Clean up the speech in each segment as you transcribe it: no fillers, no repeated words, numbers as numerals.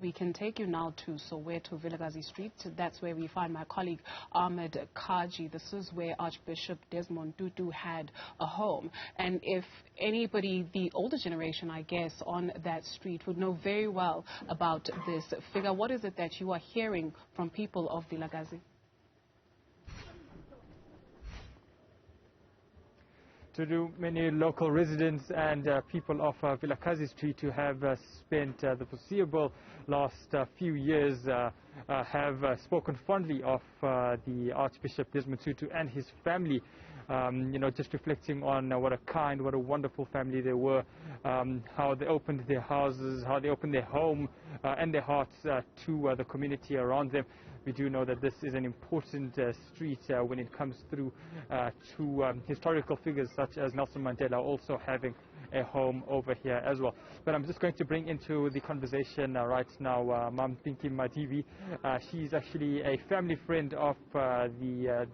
We can take you now to Soweto, Vilakazi Street. That's where we find my colleague Ahmed Kajee. This is where Archbishop Desmond Tutu had a home. And if anybody, the older generation, I guess, on that street would know very well about this figure, what is it that you are hearing from people of Vilakazi? Many local residents and people of Vilakazi Street who have spent the foreseeable last few years have spoken fondly of the Archbishop Desmond Tutu and his family. Just reflecting on what a kind, what a wonderful family they were, how they opened their houses, how they opened their home and their hearts to the community around them. We do know that this is an important street when it comes through to historical figures such as Nelson Mandela also having a home over here as well. But I'm just going to bring into the conversation right now Mam Kajee. She's actually a family friend of the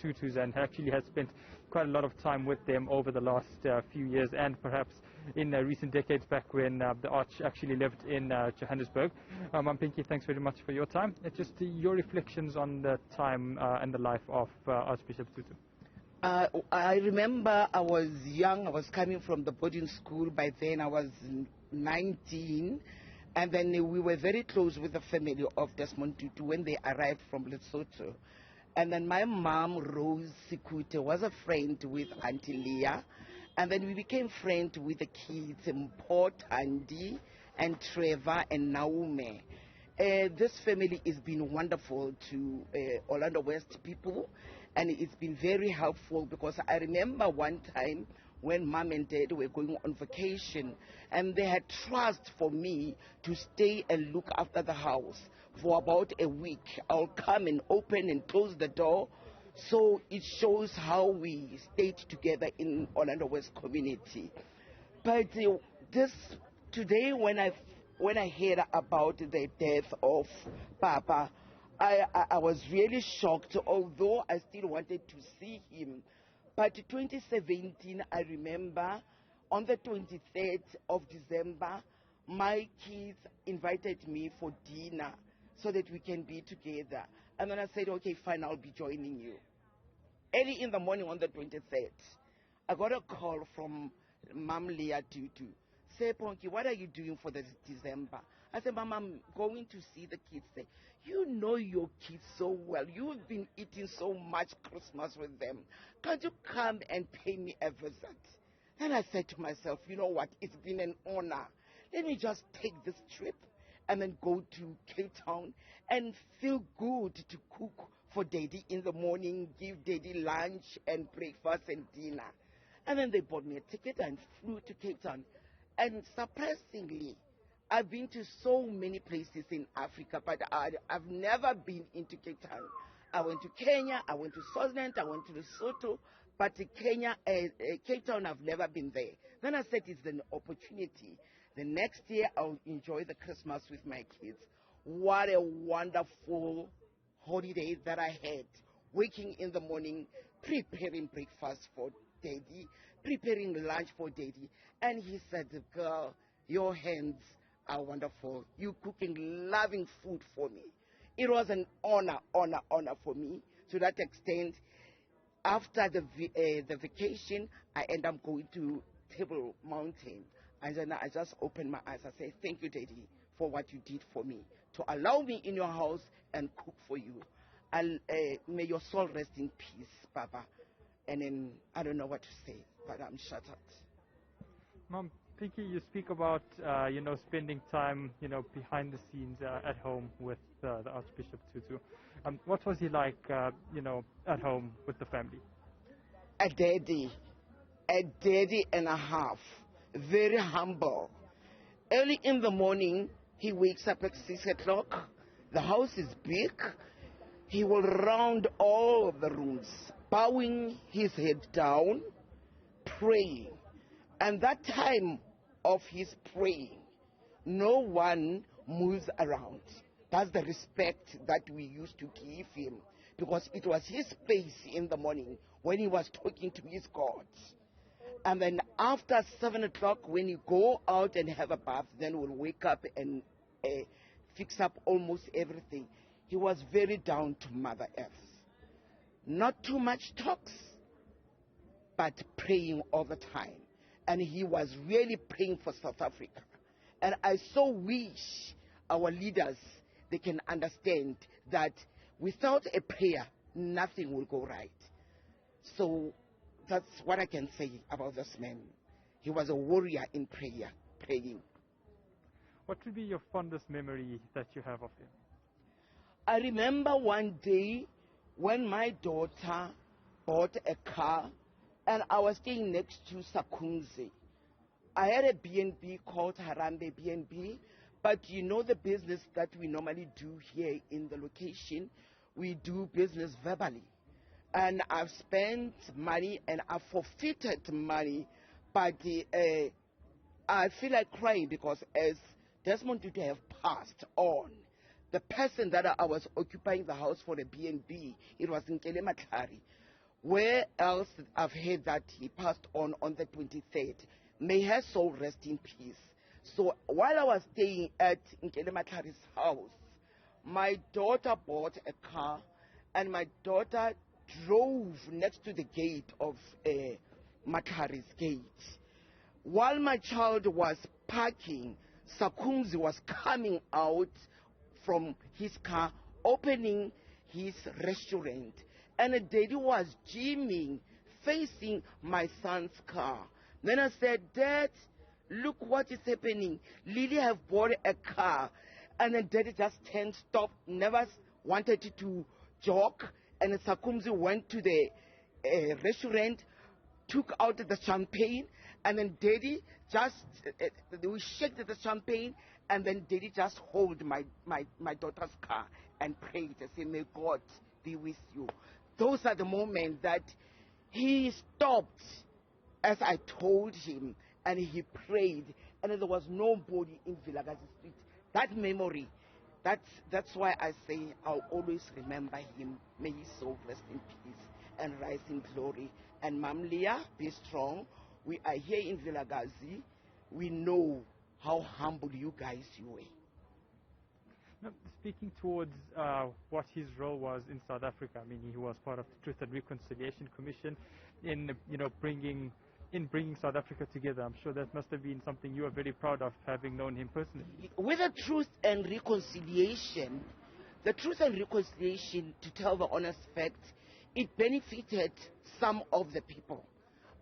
Tutus and actually has spent quite a lot of time with them over the last few years and perhaps in recent decades back when the Arch actually lived in Johannesburg. Mam Pinky, thanks very much for your time. Just your reflections on the time and the life of Archbishop Tutu. I remember I was young. I was coming from the boarding school. By then I was 19. And then we were very close with the family of Desmond Tutu when they arrived from Lesotho. And then my mom, Rose Sikute, was a friend with Auntie Leah. And then we became friends with the kids, Mpho, Tandi, and Trevor, and Naume. This family has been wonderful to Orlando West people, and it's been very helpful because I remember one time when Mom and Dad were going on vacation, and they had trust for me to stay and look after the house for about a week. I'll come and open and close the door. So it shows how we stayed together in Orlando West community. But today, when I heard about the death of Papa, I was really shocked, although I still wanted to see him. But 2017, I remember, on the 23rd of December, my kids invited me for dinner so that we can be together. And then I said, okay, fine, I'll be joining you. Early in the morning on the 23rd, I got a call from Mom Leah Tutu. Say, Ponky, what are you doing for this December? I said, Mom, I'm going to see the kids. Say, you know your kids so well. You've been eating so much Christmas with them. Can't you come and pay me a visit? Then I said to myself, you know what? It's been an honor. Let me just take this trip and then go to Cape Town and feel good to cook for Daddy in the morning, give Daddy lunch and breakfast and dinner. And then they bought me a ticket and flew to Cape Town. And surprisingly, I've been to so many places in Africa, but I've never been into Cape Town. I went to Kenya, I went to Swaziland, I went to Lesotho, but Cape Town, I've never been there. Then I said it's an opportunity. The next year, I'll enjoy the Christmas with my kids. What a wonderful holiday that I had. Waking in the morning, preparing breakfast for Daddy, preparing lunch for Daddy. And he said, girl, your hands are wonderful. You cooking loving food for me. It was an honor for me. To that extent, after the vacation, I end up going to Table Mountain. And then I just opened my eyes. I say, thank you, Daddy, for what you did for me, to allow me in your house and cook for you. And may your soul rest in peace, Papa. And then I don't know what to say, but I'm shattered. Mom Pinky, you speak about spending time behind the scenes at home with the Archbishop Tutu. What was he like at home with the family? A daddy and a half. Very humble. Early in the morning, he wakes up at 6 o'clock. The house is big. He will round all of the rooms, bowing his head down, praying. And that time of his praying, no one moves around. That's the respect that we used to give him, because it was his space in the morning when he was talking to his God. And then after 7 o'clock, when you go out and have a bath, then we'll wake up and fix up almost everything. He was very down to Mother Earth. Not too much talks, but praying all the time. And he was really praying for South Africa. And I so wish our leaders, they can understand that without a prayer, nothing will go right. So that's what I can say about this man. He was a warrior in prayer, praying. What would be your fondest memory that you have of him? I remember one day when my daughter bought a car and I was staying next to Sakunzi. I had a B&B called Harambe B&B, but you know the business that we normally do here in the location, we do business verbally. And I've spent money and I've forfeited money, but I feel like crying because as Desmond Tutu have passed on, the person that I was occupying the house for the B&B, it was in Kelematlari. Where else I've heard that he passed on the 23rd. May her soul rest in peace. So while I was staying at Kelematlari's house, my daughter bought a car and my daughter drove next to the gate of Matlari's gate. While my child was parking, Sakunzi was coming out from his car, opening his restaurant. And a daddy was gymming, facing my son's car. Then I said, Dad, look what is happening. Lily have bought a car. And then daddy just turned, stopped, never wanted to jog. And Sakumzi went to the restaurant, took out the champagne, and then daddy just, we shook the champagne, and then daddy just hold my daughter's car and prayed and said, may God be with you. Those are the moments that he stopped as I told him, and he prayed, and there was nobody in Vilakazi Street. That memory, that's why I say I'll always remember him. May his soul rest in peace and rise in glory. And Mam Leah, be strong. We are here in Vilakazi. We know how humble you guys were. Now, speaking towards what his role was in South Africa, I mean, he was part of the Truth and Reconciliation Commission in, bringing South Africa together. I'm sure that must have been something you are very proud of, having known him personally. With the Truth and Reconciliation, to tell the honest fact, it benefited some of the people.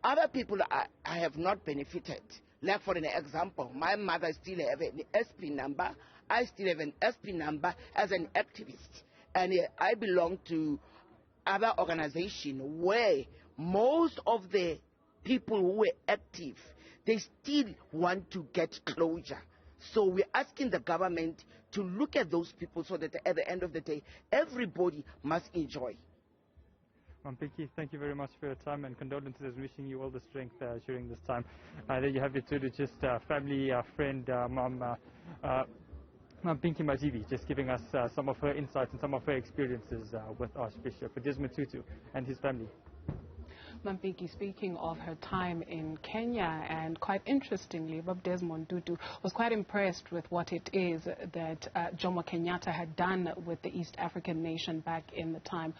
Other people I have not benefited. Like for an example, my mother still have an SP number. I still have an SP number as an activist. And I belong to other organization where most of the people who were active, they still want to get closure. So we're asking the government to look at those people so that at the end of the day, everybody must enjoy. Pinky, thank you very much for your time and condolences, wishing you all the strength during this time. There you have it, Tutu, just family, friend, Mom Pinky Majivi, just giving us some of her insights and some of her experiences with Archbishop Desmond Tutu and his family. Mampinki, speaking of her time in Kenya, and quite interestingly, Bob Desmond Tutu was quite impressed with what it is that Jomo Kenyatta had done with the East African nation back in the time